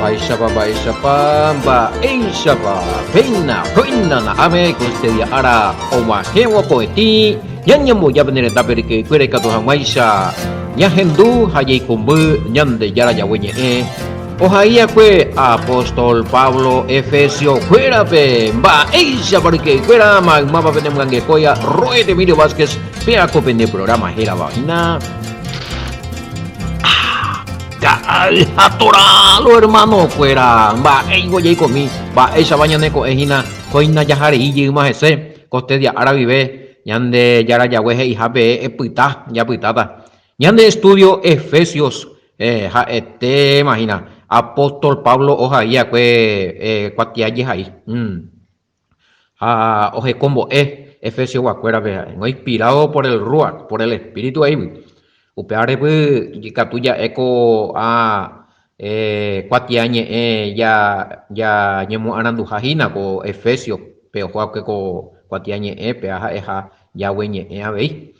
Baishapa, Peina na ame kustedia ara omahewa poeti, Yanyamo yabnere daperike quereca do Hamaisha, Yahendu, Haye Kumbu, Yande Yara Yawenye, Ohaia que Apóstol Pablo Efesio, Cuerape, Baisha porque Cuera, Magmaba Venemangecoya, Roe de Emilio Vázquez, Pea Copen de programa Gera Vagina. Atoralo hermano fuera va ego ya comi va esa baña ko ejina koina yahare y más ese coste de árabe ve yande yara yaweje y jabe epita ya pitata yande estudio Efesios ja imagina apóstol Pablo ojaía que cuatiaye ahí oje combo Efesios guacuera ve no inspirado por el Ruach por el espíritu ahí upeare pues catuya eco cuatiañe ya ñemu anandu jajina ko Efesio pero juan que ko cuatiañe peaja eja ya weñe abei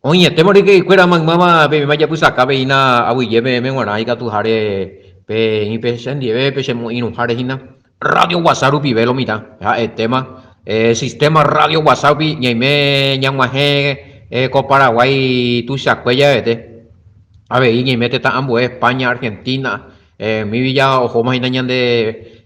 oye temori que fuera mama be vaya pues acá veina abuye me guana y catu jare pe ni pe sendi pe se mo inu jare hina radio WhatsApp vive lo mita el tema sistema radio WhatsApp ñaime ñanguaje con Paraguay, tú se acuerdas de a ver, y mete tan ambos España, Argentina, mi villa ojo más de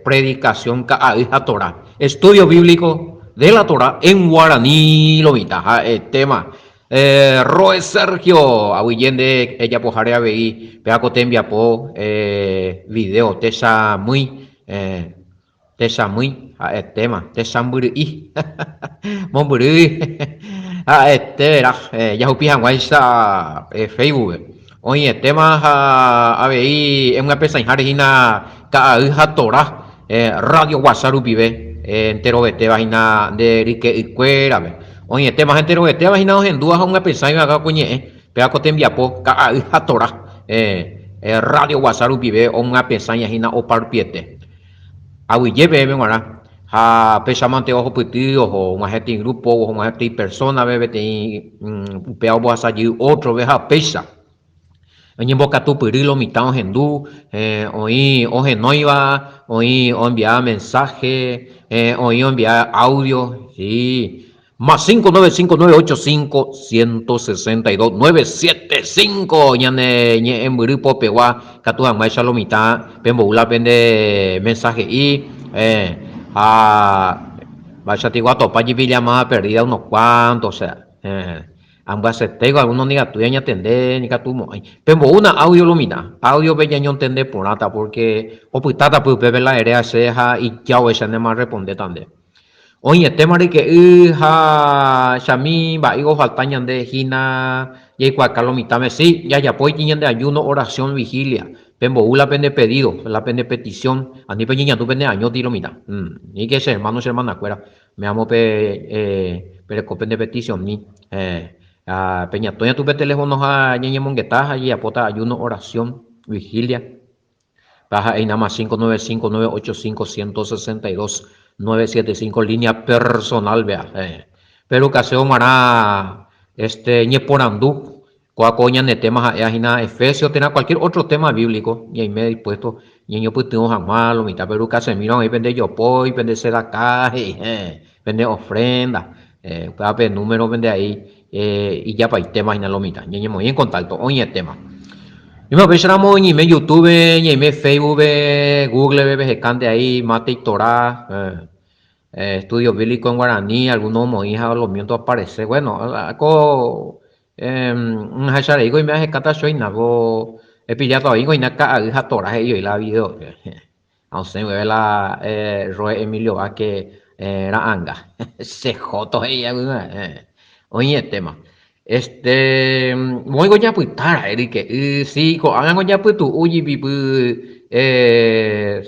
predicación a Torah, estudio bíblico de la Torah en guaraní, lo mita, el tema. Roe Sergio, Aguillende, ella pojare a ver, peaco te envía po video, tesa muy, el tema, tesa muy, Momburi. Verá, ya upijan guaysa Facebook. Oye, tema a ver, en una pesa en Jarina, Caja Torah, Radio WhatsApp vive, entero de te vagina de Rique y Cuera. Oye, tema entero de te vagina en dudas a una pesa en acá cuñe, peaco te envía po, Caja Torah, Radio WhatsApp vive, o una pesa en Jarina o parpiete. Aguille, me guarda. Pesamante ojo pitido o más gente en grupo o más gente en persona bebe te peao vos allí otro vez a pesa en boca tu pirilo mitad gendú oí oje noiva oí enviar mensaje oí enviar audio sí más 595985162 ñane en grupo pewa catu jamás lo mitad pemboula vende mensaje y vaya te guato pa allí llamada perdida unos cuantos, o sea, ambas tengo algunos ni gatu ya entender ni gatu pero una audio lumina, audio bella no entender por nada porque o putada pues bebe la area ceja y ya o esa no más responde también. Oye, tema de que Shami va igo faltañan de Gina y cuaca mitad me sí, ya pues tienen de ayuno, oración, vigilia. Pembo la pende pedido, la pende petición, a ni peña tu pende año tiro mira. Ni que ser hermano cuera, me amo pero copende petición ni peña toña tu pe teléfono a ñeñe monguetaja y apota ayuno, oración, vigilia. Baja en nada más 595-985-162-975 línea personal, vea. Pero caseo mará, ñeporandú, coacoña de temas a Efesios, tiene cualquier otro tema bíblico, y ahí me he dispuesto, ñeño pues tengo jamás, lo mitad, pero casemiro, ahí vende yo poi, vende acá, vende ofrenda, pues número vende ahí, y ya para el tema, y lo mitad, ñeño muy en contacto, oye el tema. Y me pensamos en YouTube, en Facebook, Google, becande ahí, Mate y Torah, estudio bíblico en guaraní, algunos mojitas, los mientos aparece. Bueno, algo, un hacharigo y me hace cata soy nago, he pillado ahí, y naca, hija Torah, y la video. Aunque se ve la, Roe Emilio, a que era anga, se joto ella, oye, tema. Muy goya pues tara Erique sí hagan goya pues tu uyi bibu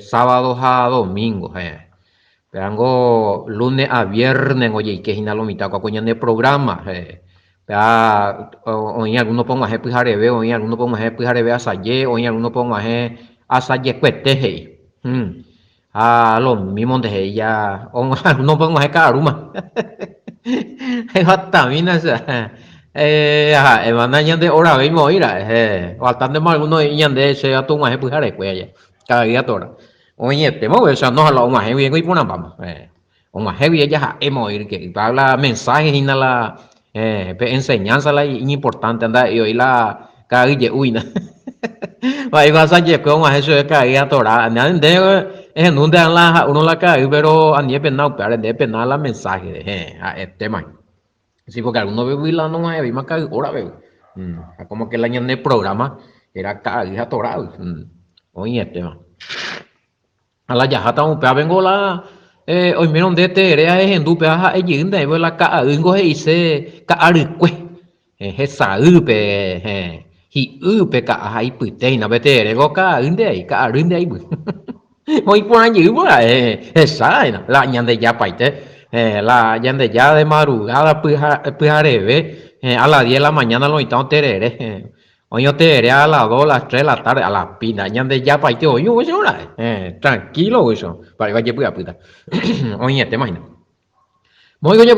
sábado a domingo perango lunes a viernes oye que hina lo mitad coña de programa oye algunos pongo a pues arebe oye algunos pongo a pues arebe asaye oye algunos pongo a asaye cuete lo mismo de ella algunos pongo a caruma hay batamina Emana ñande ora mismo ira, bastante más algunos ñande se a tu maje pujare cuella, cada día tora. Oye, te mueves, o sea, no a la maje bien y puna pama, o maje bien ya hemos ir que habla mensajes y la enseñanza la importante anda y hoy la cada día uy na. Vậy và sao chỉ có mà hay sửa cái tora, nên để en un de la uno la cae, pero a nivel penal, pero de penal la mensaje, este man. Sí, porque algunos bebés la no hay más que ahora veo. Como que el año de programa era cada día atorado. Oye, este man. A la yajata un pea vengo la hoy menos de te eres en du pea ha yin de la ka ingo he se ka arque. He sa upe hi upe ka hai pute na bete ere go ka inde ai ka arinde ai bu. Hoy por allí por esa la ñan de ya paite la ñan de ya de madrugada pujareve a las 10 de la mañana lo estamos terere hoy yo terere a las 2 a las 3 de la tarde a las pina ñan de ya paite hoy yo eso tranquilo eso para que vaya puta oye te imaginas muy bien,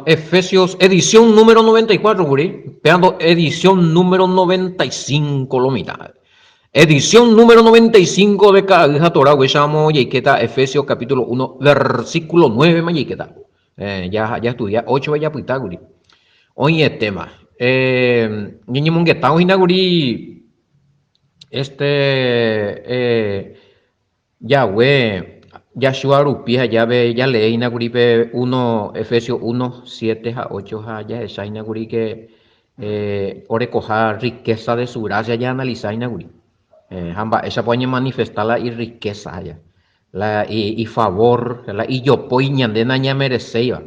Efesios, edición número 94, Guri. Pegando edición número 95, lo mitad. Edición número 95 de cada Torah, Weshamo, Yeiketa, Efesios capítulo 1, versículo 9, Mayiketa. Ya estudia 8 ya Pitaguri. Oye, tema. Niño Munguetao, Inaguri. Yahweh. Yahshua Rupia, ya ve, ya lee Inaguripe 1, Efesios 1, 7 a 8, ya esa Inaguri que orecoja riqueza de su gracia, ya analiza Inaguri. Hamba, esa puede manifestar la riqueza ya, y favor, la y yo pues ñande na ña mereceiba,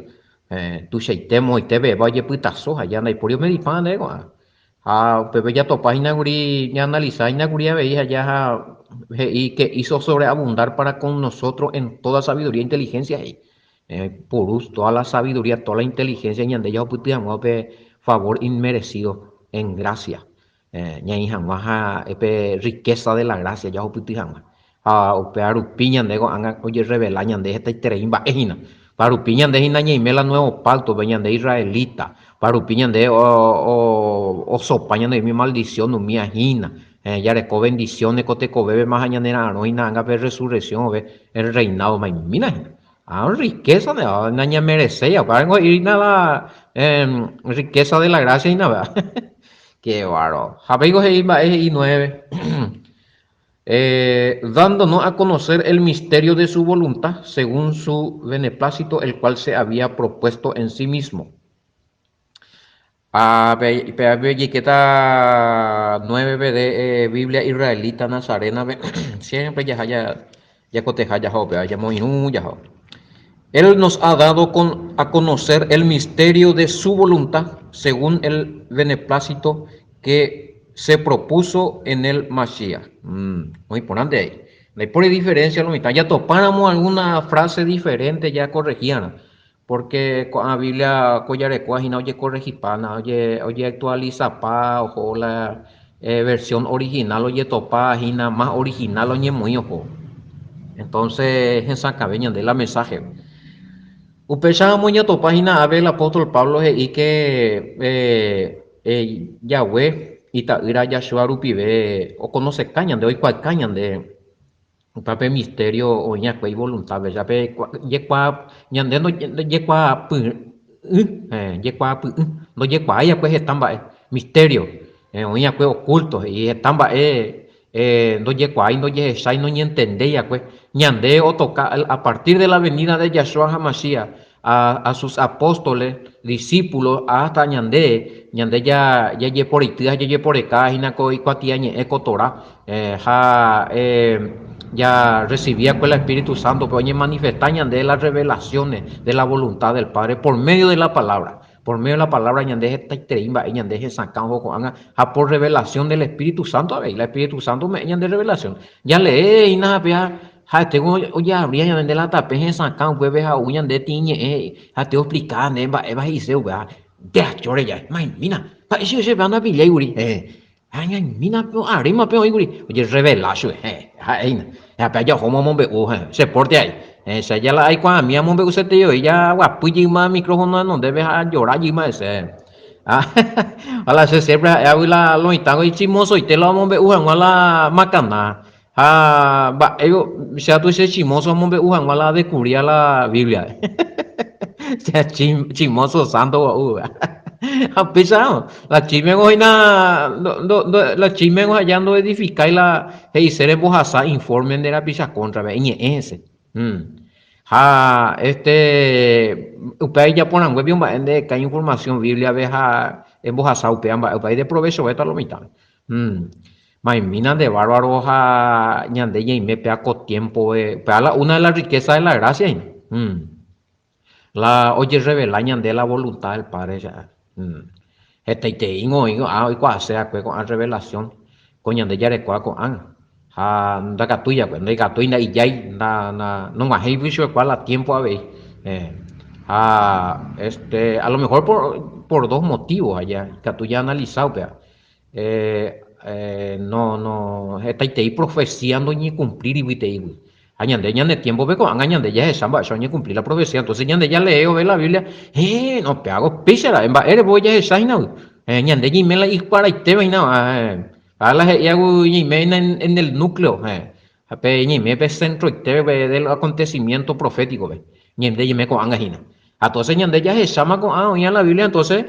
tu sheitemo y te ve vaya putazo allá na y por yo me dipan de pepe ya topa Inaguri, ya analiza Inaguri ya veía ya y que hizo sobreabundar para con nosotros en toda sabiduría e inteligencia. Por toda la sabiduría, toda la inteligencia, ñande ya putiamo favor inmerecido en gracia. Ñai jamás riqueza de la gracia, ya oputi jamás. Opearupiñan de oye revelañan de esta treimba ejina. Parupiñan de hina ñaimela nuevo pacto, veñan de israelita. Parupiñan de o sopañan de mi maldición, no mi ajina. Ya reco bendiciones, coteco bebe más añanera, no hay nada, ver resurrección, ve el reinado, mina. Riqueza de naña merecía, para ir nada, riqueza de la gracia y nada. Qué bárbaro. Habegos y 9. Dándonos a conocer el misterio de su voluntad, según su beneplácito, el cual se había propuesto en sí mismo. Que está 9 de Biblia israelita nazarena, siempre ya coteja ya muy ya. Él nos ha dado a conocer el misterio de su voluntad, según el beneplácito que se propuso en el Mashiach. Muy importante ahí. No hay por diferencia, ya topáramos alguna frase diferente, ya corregían. Porque con la Biblia, no oye corregipana, oye actualiza pa, ojo la versión original, oye topa, más original, oye muy ojo. Entonces, en San Cabeña de la mensaje. Upecha moña tu página ave el apóstol Pablo y que Yahweh y Taira Yahshua Rupibe o conoce cañan de hoy cual cañan de pape misterio o ña y voluntad ya pe yekwa ñande no yekwa pu yekwa pu no yekwa ya pues están misterio o ña pues ocultos y están no yekwa y no yeshai no ni entende ya pues ñande o toca a partir de la venida de Yahshua Hamashiach a sus apóstoles, discípulos, hasta ñande ya ye por itia, ya ye por acá, hinako y cuatiañe ecotora, ya recibía con el Espíritu Santo, pero oye manifestañan de las revelaciones de la voluntad del Padre por medio de la palabra. Por medio de la palabra, ñande esta treimba, ñande sacan por revelación del Espíritu Santo, el Espíritu Santo me ñande revelación. Ya lee y nada, tengo oye habría ya vender la tape en San Can jueves a uñan de tiñe te explicar ne va y se va te chore ya mina pa si se van a pille uri ay mina pero arima pero uri oye revelación ya pa ya homo mombe se porte ahí se ya la hay cuando mi mombe usted yo ya guapuji más micrófono no debe a llorar y más Ah, ala se siempre habla lo itango y chimoso y te lo vamos a ver ujan wala macana. Ah, ba ello sea tú ese chimoso vamos a ver ujan wala descubría la Biblia. Sea chimoso santo wa a pesado la chimengo ina la chimengo hallando edificar y la hey seres bojasa informen de la pisa contra ve ese. Ha, upay ya ponen web yung ende que hay información Biblia veja en voz asa upay upay de provecho esto a lo mitad. Mai mina de bárbaro ha ñande y me pea con tiempo pea una de las riquezas de la gracia. La oye revela ñande la voluntad del Padre ya. Este te ingo hoy cuá sea con revelación con ñande ya de cuá con an. Ha da catuya pues no catuina y ya no más hay visto cuál a tiempo a ver a lo mejor por dos motivos allá que tú ya has analizado vea. No está te profecía no ni cumplir y viste añade ñande tiempo ve con añade ya es samba eso ni cumplir la profecía entonces ñande ya leo ve la Biblia no te hago písera en va eres voy a esa no ñande y me la y para y te vaina ala he hago y me en el núcleo ape y me pe centro y te ve del acontecimiento profético ve ñande y me con angajina entonces ñande ya se llama con oía la Biblia entonces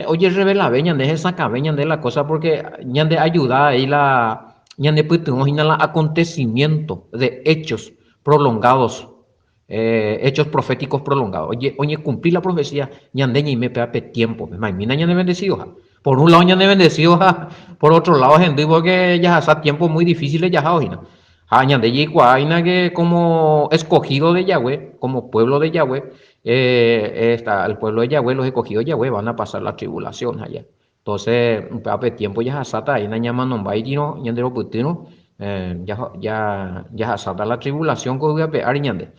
oye revela ve ñande esa cabe ñande la cosa porque ñande ayuda ahí la ñande pues imagina los acontecimientos de hechos prolongados hechos proféticos prolongados. Oye, cumplir la profecía, ñandeña y me pega tiempo. Imagina ñande bendecido. Por un lado ñande bendecido, por otro lado gente porque ya hace tiempos muy difíciles ya hoy. Ñande y cuaina que como escogido de Yahweh, como pueblo de Yahweh, está el pueblo de Yahweh, los escogidos de Yahweh van a pasar la tribulación allá. Entonces, un tiempo ya hasata ahí na llama nombai dino ñande lo putino ya hasata la tribulación que voy a pegar ñande.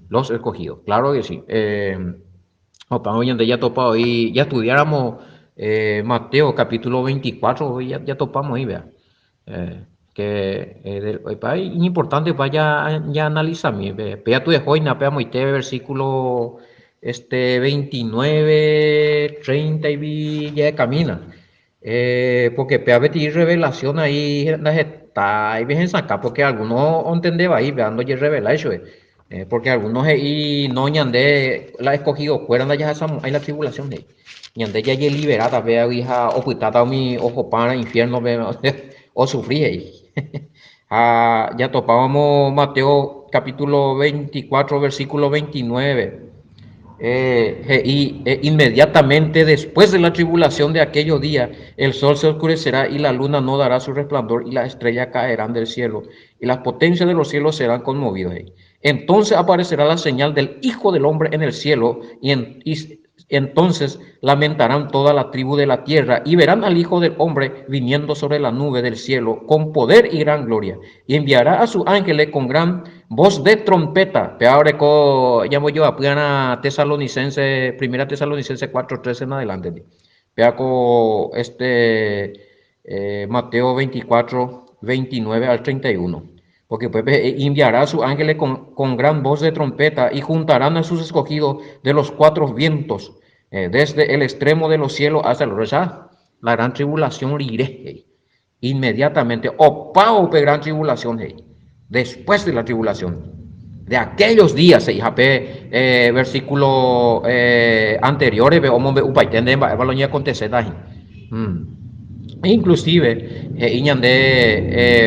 Los escogidos, claro que sí. Opa, ñande ya topado ahí, ya estudiáramos Mateo capítulo 24, hoy ya topamos ahí, vea. Que es importante vaya ya analizar mi vea tu de joina pea moite versículo 29 30 y ya camina porque pea beti revelación ahí está y bien saca porque algunos entendeba ahí veando ya revela eso porque algunos ahí no ñande la escogido fueran allá hay la tribulación de ñande ya liberada vea hija ocultada mi ojo para infierno vea o sufrí ya topábamos Mateo capítulo 24, versículo 29. Inmediatamente después de la tribulación de aquellos días, el sol se oscurecerá y la luna no dará su resplandor y las estrellas caerán del cielo y las potencias de los cielos serán conmovidas. Entonces aparecerá la señal del Hijo del Hombre en el cielo y entonces lamentarán toda la tribu de la tierra y verán al Hijo del Hombre viniendo sobre la nube del cielo con poder y gran gloria y enviará a sus ángeles con gran voz de trompeta. Ahora llamo yo a primera Tesalonicense 4:13 en adelante. Peaco Mateo 24, 29 al 31. Porque pues enviará a sus ángeles con gran voz de trompeta y juntarán a sus escogidos de los cuatro vientos, desde el extremo de los cielos hasta el recha. La gran tribulación iré inmediatamente. Opao gran tribulación después de la tribulación. De aquellos días, versículo anteriores, inclusive,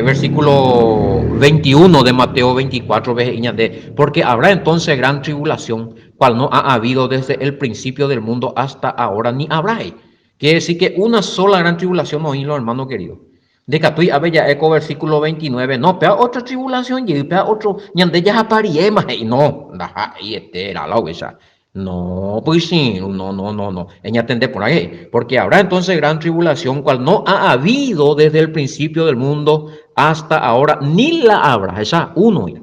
versículo 21 de Mateo 24, porque habrá entonces gran tribulación, cual no ha habido desde el principio del mundo hasta ahora, ni habrá. Quiere decir que una sola gran tribulación, oílo, hermano querido. De Catuy a Bella Eco, versículo 29, no, pea otra tribulación, y pea otro, ñande ya apariema, y no, y era la huesa. No, pues sí, no. Ella tende por ahí, porque habrá entonces gran tribulación, cual no ha habido desde el principio del mundo hasta ahora, ni la habrá. Esa, uno. Y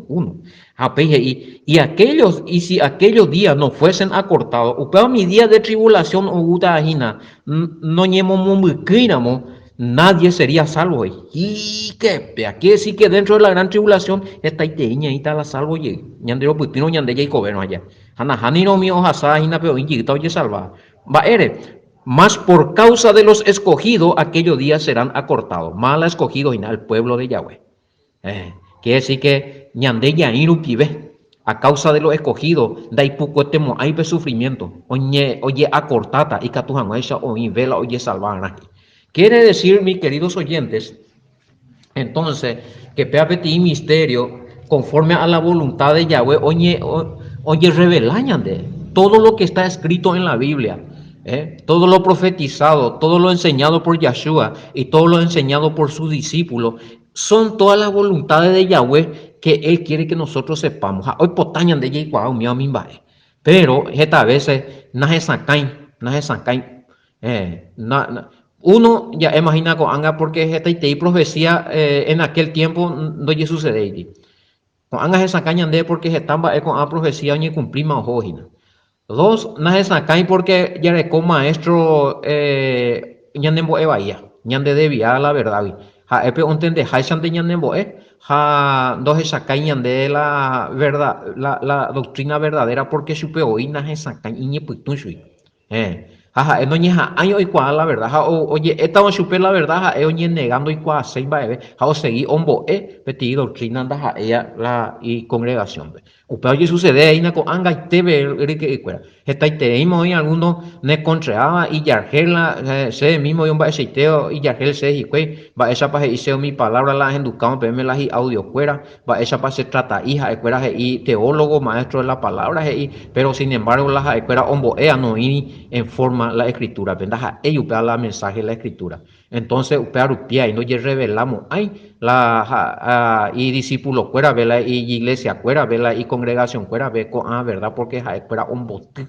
si aquellos días no fuesen acortados, upeo mi día de tribulación, no ñemo nadie sería salvo. Y que aquí decir que dentro de la gran tribulación está iteña y está la salvo y ñandero putino ñande y coberno allá. Hanahani no mío hasa hina pero injita oye salva. Va ere Mas por causa de los escogidos, aquellos días serán acortados. Mal escogidos y el pueblo de Yahweh. Quiere decir que ñande yairu pibe, a causa de los escogidos, daipucotemo hay sufrimiento, oye acortata y catujanuesha o vela oye salvana. Quiere decir, mis queridos oyentes, entonces, que peapeti misterio, conforme a la voluntad de Yahweh, oye revelañan de todo lo que está escrito en la Biblia. Todo lo profetizado, todo lo enseñado por Yahshua y todo lo enseñado por sus discípulos, son todas las voluntades de Yahweh que Él quiere que nosotros sepamos. Hoy potañan de Yahweh, mi amimbae. Pero esta veces, naje sacain, uno ya imagina con anga porque esta y profecía en aquel tiempo no ya sucede. Con anga se sacañan de porque se estamba con a profecía ni cumplir más ojina. Dos, naje sacain porque ya le con maestro ñanembo bahía, ñande debía la verdad. Ja epe ontende haishan de ñanembo ja dos se sacain de la verdad, la doctrina verdadera porque supe hoy naje sacain y putun shui. Jaja, no ñeja año y cuál la verdad, oye, esta va a super la verdad, oye, negando y cuál se va a ver, seguir ombo, peti doctrina anda ella la y congregación. Upeo oye sucede ahí na con anga y teve que cuera. Esta y teimo y alguno ne contraaba y yargela se mismo y un baeseiteo y yargel se y cue, va esa pa hice mi palabra la educamos, pero me la y audio fuera, va esa pa se trata hija, cuera y teólogo, maestro de la palabra, pero sin embargo la cuera ombo, no y en forma la escritura, vendaja, ellos la mensaje de la escritura. Entonces, upea y no ya revelamos, y discípulo fuera, vela, y iglesia fuera, vela, y congregación fuera, ve con verdad, porque fuera un bote.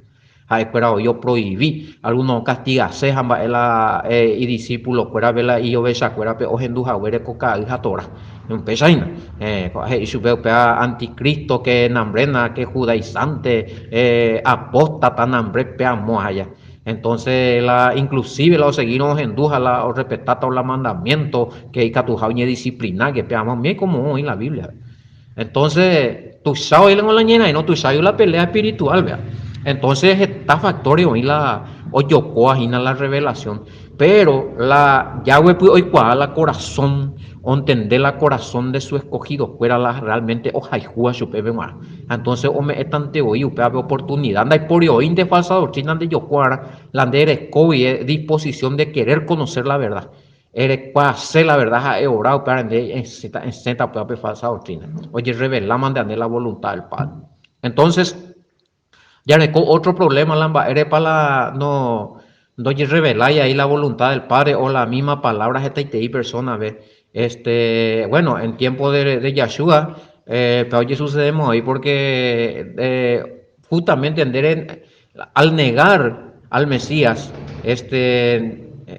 Pero yo prohibí, algunos castiga sejamba y discípulo fuera vela y yo besa fuera pe ojenduja huere coca hija tora empezaina y su pea anticristo que nambrena que judaizante apóstata nambre pea moja. Entonces, inclusive la seguimos en duja, la respetata o la mandamiento que hay que disciplinar, que peamos bien como hoy en la Biblia. Entonces, tú sabes la llena y no tú sabes la pelea espiritual, vea. Entonces, está factorio hoy o yocoa y la revelación. Pero la Yahweh pues hoy cuál la corazón, o entender la corazón de su escogido, fuera la realmente ojaijua su pepe más. Entonces, hombre, es tan hoy, upea oportunidad, anda y por hoy de falsa doctrina de yocoa, la de eres disposición de querer conocer la verdad. Eres para hacer la verdad, he orado para en senta para falsa doctrina. Oye, revelamos de la voluntad del Padre. Entonces, ya le otro problema, lamba, eres para la, no revelar ahí la voluntad del Padre o la misma palabra y persona, ve. Bueno, en tiempo de Yahshua, pero oye, sucedemos ahí porque justamente al negar al Mesías,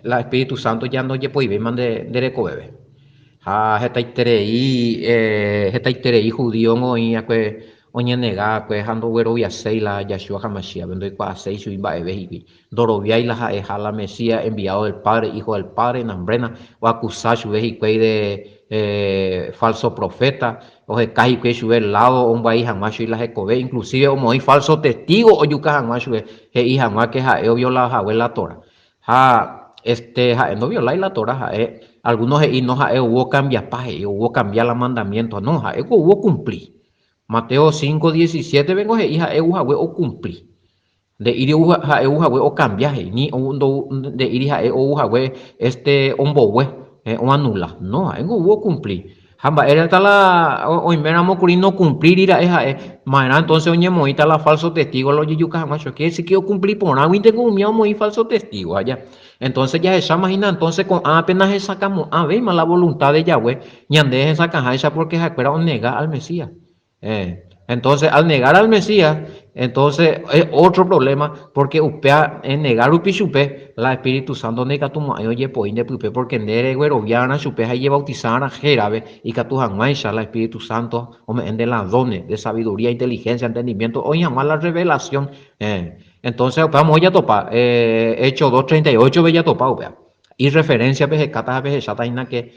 la Espíritu Santo ya no ye puede de recobebe. Heta iterei judío y oña nega pues ando güero y asei la Yahshua HaMashiach vendo y asei su imba evejibi dorovia y la la Mesías enviado del Padre, hijo del Padre, nambrena o acusar su vejicuei de falso profeta o de caji que su el lado un país hamacho y la jecove inclusive como hay falso testigo o yuca hamacho que hija más que ja viola ja la Torah no viola la Torah algunos y no hubo cambiar paje hubo cambiar la mandamiento no hubo cumplir Mateo 5:17 vengo hija o cumplir de ir o cambiaje ni de ir ombowe o anula no hubo cumplir Hamba era la o mera mocuri no cumplir ira mañana entonces oye moita la falso testigo lo yuca macho que si quiero cumplir por algo y tengo un miedo muy falso testigo allá entonces ya esa imagina entonces con apenas sacamos ve la voluntad de Yahweh ñande esa caja esa porque se acuerda o nega al Mesías entonces al negar al Mesías entonces es otro problema porque upea en negar upichupe la Espíritu Santo nega tu mayo ye poinde pupe porque nere güero viana chupe hay bautizar a jerabe y que tu janguaisha la Espíritu Santo o me ende las dones de sabiduría inteligencia entendimiento o llamar la revelación entonces vamos ya topa Hechos 2:38 ve ya topa upea Y referencia a veces que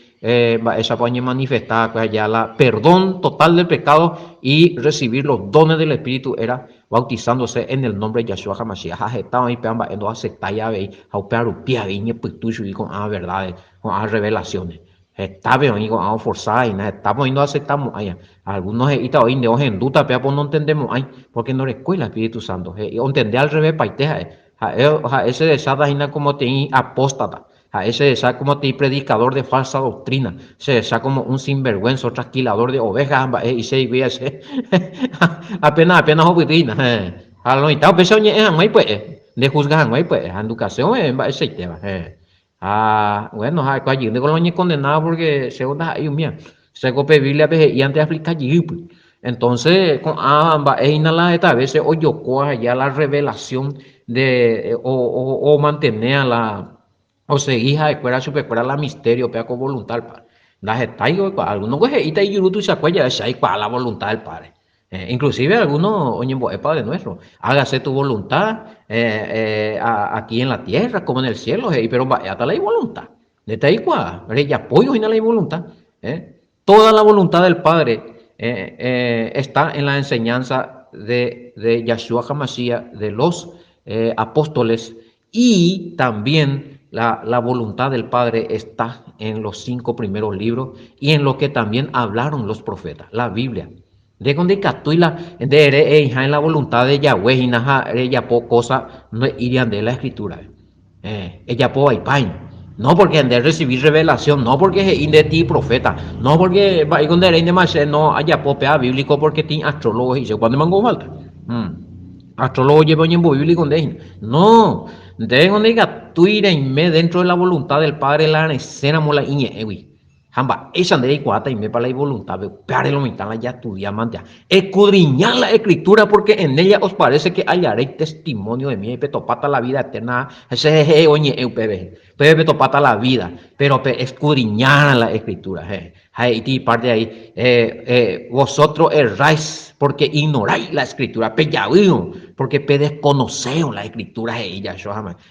esa paña manifestada pues ya la perdón total del pecado y recibir los dones del Espíritu era bautizándose en el nombre de Yahshua HaMashiach. Estaba ahí peamba en dos aceptar ya veis, a perupia viñe puitucho y con verdades, con revelaciones. Está bien, con forzada y nada, estamos yendo a aceptamos allá. Algunos están hoy de hoja en duda, pero no entendemos ahí, porque no le escuela el Espíritu Santo. Y entender al revés, paiteja. Ese desata como te apóstata. A ese esa como te predicador de falsa doctrina, se esa como un sinvergüenza, trasquilador de ovejas, y se veía ese apenas opitina, a lo mitad pues oye pues de juzgar pues en educación ese tema, bueno allí de colonia condenado porque segunda hay un mía se copia Biblia y antes aplica allí entonces con ambas inhala esta vez oye coja ya la revelación de o mantener la o se hija de escuela supercuela la misterio pea con voluntad padre las está algunos pues ita y yurutu se acuerda de la voluntad del padre. Inclusive algunos, oye, Padre nuestro, hágase tu voluntad aquí en la tierra como en el cielo, pero hasta la voluntad. De taikwa, ya apoyo en la voluntad. Toda la voluntad del Padre está en la enseñanza de Yahshua HaMashiach, de los apóstoles, y también la voluntad del Padre está en los 5 primeros libros y en lo que también hablaron los profetas, la Biblia. De donde catuila de en la voluntad de Yahweh y naja ella po cosa no irían de la escritura. Ella po pain. No porque han de recibir revelación, no porque es de ti profeta, no porque va con de más no haya popea bíblico porque tiene astrólogo y se cuando mango falta. Astrólogo lleva en bíblico de no, de donde catuira y me dentro de la voluntad del Padre la escena mola iñe Hamba, esa de cuata y me para la voluntad, pero lo mitad ya estudia mantia. Escudriñar la escritura porque en ella os parece que hallaréis testimonio de mí y petopata la vida eterna. Ese es oye, petopata la vida, pero escudriñar la escritura. Y parte de ahí, vosotros erráis porque ignoráis la escritura, porque desconocéis la escritura de ella.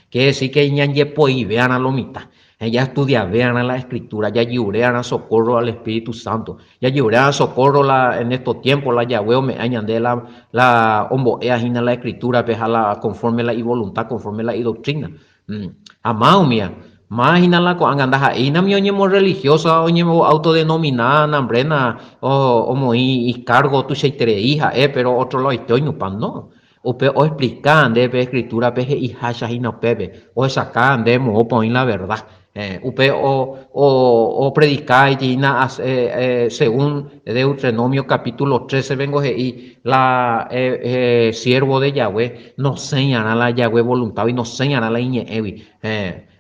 Quiere decir que ñanje y vean a lo mitad. Ya estudian, vean a la escritura, ya llorean a socorro al Espíritu Santo, ya llorean a socorro en estos tiempos, la Yahweh me añade la omboea la escritura, la conforme la y voluntad, conforme la y doctrina. Amado mía, imagina la con angandaja, ina mi oñemo religiosa, oñemo autodenominada, nambrena, o y cargo tu seitere hija, pero otro lo estoy no. O explican de escritura peje y hasha y no pebe, o sacan de mo ponen la verdad. O predicar según Deuteronomio capítulo 13 vengo y la siervo de Yahweh no señala la Yahweh voluntad y no señala la iñe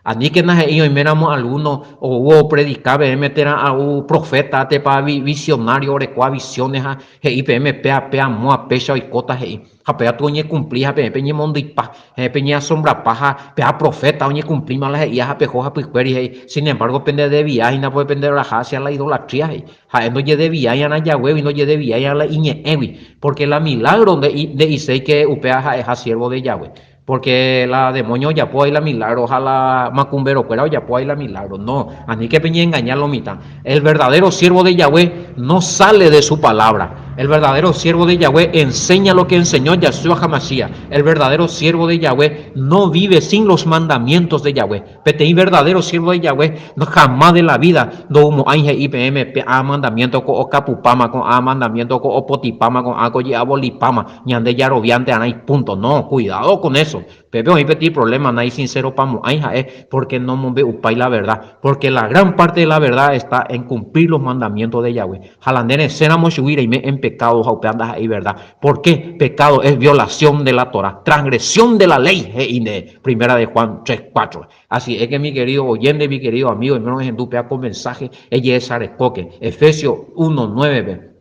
Ani que naje y miramos algunos o predicar meter a un profeta te para visionario recua visiones y pm pea moa pecha y cotas pea tu oñe cumplir peñe mondo y pa peña sombra paja pea profeta oñe cumplir malas y pejoja picueri sin embargo pende de viaje no puede pender la hacia la idolatría no ye de viaje a Yahweh y no ye de viaje a la iñe porque la milagro de Isei que upea es siervo de Yahweh. Porque la demonio ya puede ir la milagro, ojalá macumbero fuera ya puede ir la milagro. No, a mí que peña engañar lo mitad. El verdadero siervo de Yahweh no sale de su palabra. El verdadero siervo de Yahweh enseña lo que enseñó Yahshua HaMashiach. El verdadero siervo de Yahweh no vive sin los mandamientos de Yahweh. Peteí verdadero siervo de Yahweh no jamás de la vida no humo ángel IPM a mandamiento con o capupama con a mandamiento con o potipama con a coye abolipama ñande yaroviante anay punto. No, cuidado con eso. Pero hay petit problema no hay sincero pamo aija porque no me upay la verdad. Porque la gran parte de la verdad está en cumplir los mandamientos de Yahweh. Jalandene senamos y me en pecado jaupeandas ahí, ¿verdad? ¿Por qué? Pecado es violación de la Torah, transgresión de la ley, primera de Juan 3:4. Así es que mi querido oyente, mi querido amigo, hermano en dupea con mensaje, ella es Arecoque, Efesios 1:9.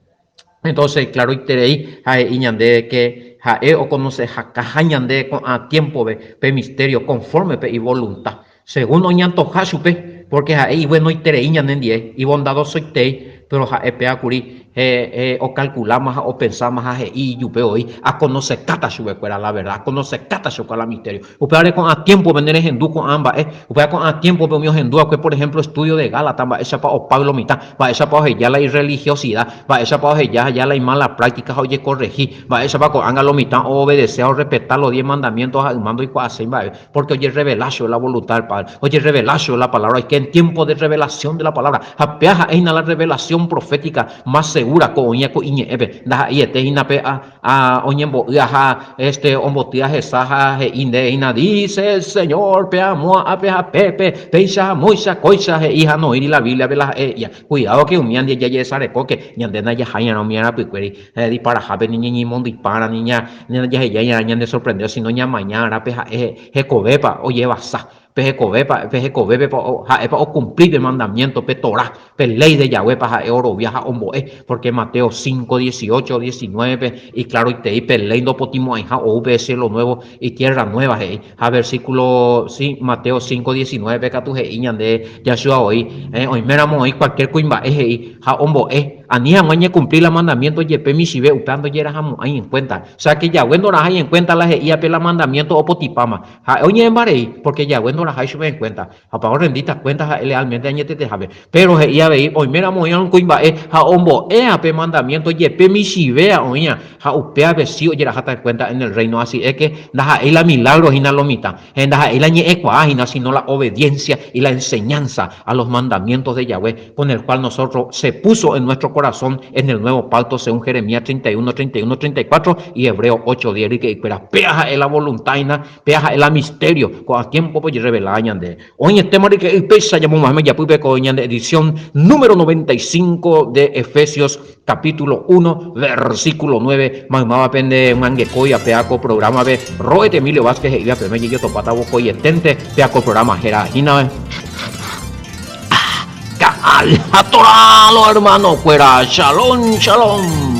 Entonces, claro, y teréis iñande que o conoce jacañande a tiempo pe misterio conforme pe y voluntad. Según oñanto jasupe, porque ahí bueno y tereiñan en 10 y bondadoso y tei pero pea curi o calculamos o pensamos y yupe hoy a conocer cata chubecuera la verdad, a conocer cata chubecuera la misterio. Upea con a tiempo vender en du con ambas, upea con a tiempo vemos en du que por ejemplo estudio de Gálatas, va esa pa o Pablo mitad, va esa pa ya la irreligiosidad, va esa pa ya la mala práctica oye corregir, va esa pa con lo mitad o obedecer o respetar los 10 mandamientos al mando y cuasén, va porque oye revelación la voluntad del Padre, oye revelación la palabra, es que en tiempo de revelación de la palabra, apea en la revelación profética más segura con oña con iñebe, da y este inape a oñembo ya ombotia jesaja inde ina dice el Señor peamo a peja pepe peisha moisha coisha hija no ir la Biblia vela ella cuidado que un mian ya sareco que ñandena ya haya no miara piqueri dispara jabe niña mon dispara niña ya de sorprender si no ña mañana peja cobepa oye basa peje cobebe o cumplir el mandamiento pe Torah pe ley de Yahweh para oro viaja omboe porque Mateo 5 18 19 y claro y te pe ley no potimo aija o ve cielo nuevo y tierra nueva a versículo sí Mateo 5 19 que tu de Yahshua hoy meramo hoy cualquier cuimba ja omboe anía mañe cumplir el mandamiento yepe mi sibe upando yera ahí en cuenta o sea que Yahweh no la hay en cuenta la ia pe la mandamiento o potipama oye embarei porque Yahweh no la hay en cuenta apagó renditas cuentas lealmente añete te jabe pero ia veí hoy mera moyan cuimba ja ombo pe mandamiento yepe mi sibea oña ja upea vecino yera jata en cuenta en el reino así es que daja la milagros y na lomita en daja la ñe ecuágina sino la obediencia y la enseñanza a los mandamientos de Yahweh con el cual nosotros se puso en nuestro corazón en el nuevo pacto según Jeremías 31, 31, 34 y Hebreo 8, 10 y que peaja la voluntad peaja el misterio con a tiempo pues revelar de hoy este mari que pesa ya Muhammad ya pude con de edición número 95 de Efesios capítulo 1 versículo 9 mamá pende manguecoya peaco programa de Roet Emilio Vázquez y la primera yo topata boco y etente peaco programa jerajina al atoralo hermano fuera shalom shalom.